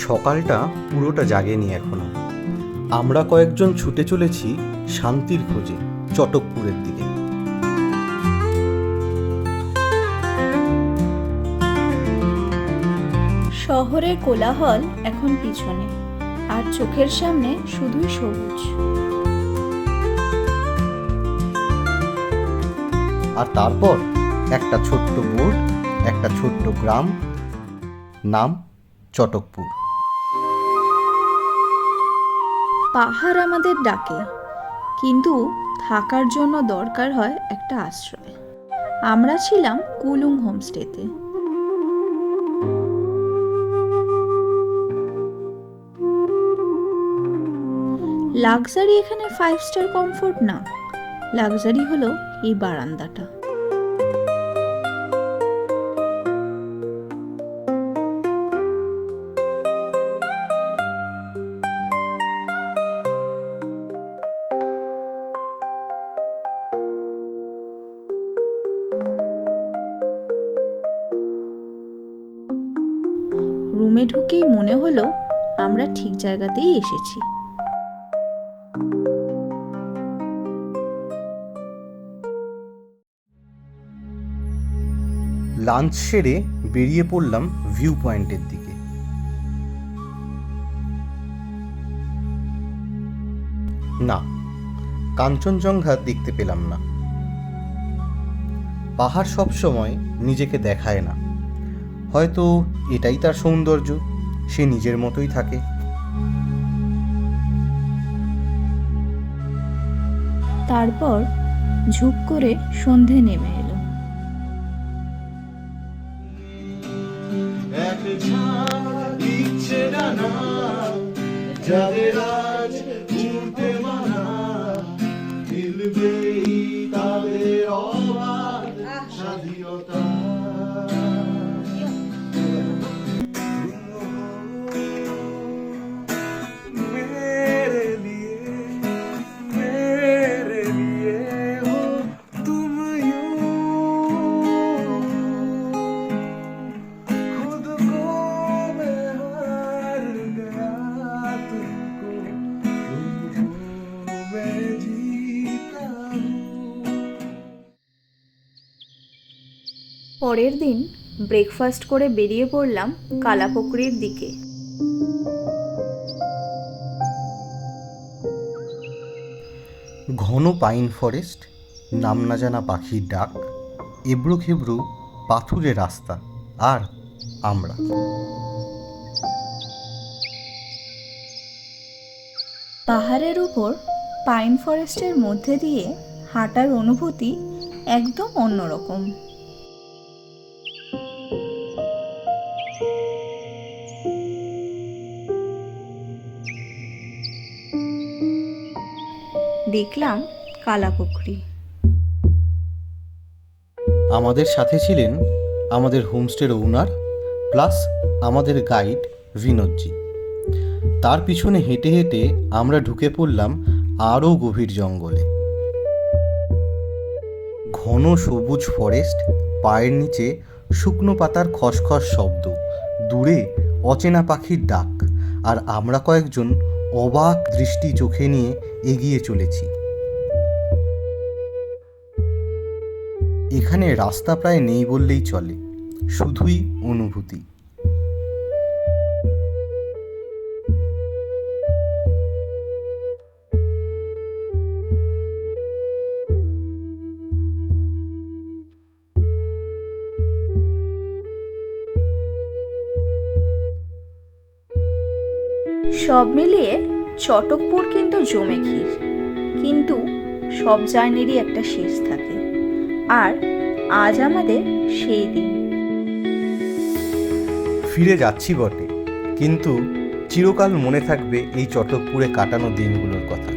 সকালটা পুরোটা জাগেনি এখনো। আমরা কয়েকজন ছুটে চলেছি শান্তির খোঁজে চটকপুরের দিকে। শহরের কোলাহল এখন পিছনে, আর চোখের সামনে শুধুই সবুজ। আর তারপর একটা ছোট্ট বোর্ড, একটা ছোট্ট গ্রাম, নাম চটকপুর। পাহাড় আমাদের ডাকে, কিন্তু থাকার জন্য দরকার হয় একটা আশ্রয়। আমরা ছিলাম কুলুং হোমস্টেতে। লাক্সারি এখানে 5 স্টার কমফোর্ট না, লাক্সারি হলো এই বারান্দাটা। রুমে ঢুকেই মনে হলো আমরা ঠিক জায়গাতেই এসেছি। লাঞ্চ সেরে বেরিয়ে পড়লাম ভিউ পয়েন্টের দিকে। না, কাঞ্চনজঙ্ঘা দেখতে পেলাম না। পাহাড় সবসময় নিজেকে দেখায় না, হয়তো এটাই তার সৌন্দর্য, সে নিজের মতোই থাকে। তারপর ঝুপ করে সন্ধে নেমে এলো। পরের দিন ব্রেকফাস্ট করে বেরিয়ে পড়লাম কালাপুকুরের দিকে। ঘন পাইন ফরেস্ট, নাম না জানা পাখির ডাক, এবড়ো খেবড়ো পাথুরে রাস্তা, আর আমরা। পাহাড়ের উপর পাইন ফরেস্টের মধ্যে দিয়ে হাঁটার অনুভূতি একদম অন্যরকম। দেখলাম কালাপুকুরি। আমাদের সাথে ছিলেন আমাদের হোমস্টের ওনার প্লাস আমাদের গাইড বিনোদজি। তার পিছনে হেঁটে হেঁটে আমরা ঢুকে পড়লাম আরও গভীর জঙ্গলে। ঘন সবুজ ফরেস্ট, পায়ের নিচে শুকনো পাতার খসখস শব্দ, দূরে অচেনা পাখির ডাক, আর আমরা কয়েকজন অবাক দৃষ্টি চোখে নিয়ে এগিয়ে চলেছি। এখানে রাস্তা প্রায় নেই বললেই চলে, শুধুই অনুভূতি। সব মিলিয়ে চটকপুর কিন্তু জমে ক্ষীর, কিন্তু সব জার্নিরই একটা শেষ থাকে, আর আজ আমাদের সেই দিন। ফিরে যাচ্ছি বটে, কিন্তু চিরকাল মনে থাকবে এই চটকপুরে কাটানো দিনগুলোর কথা।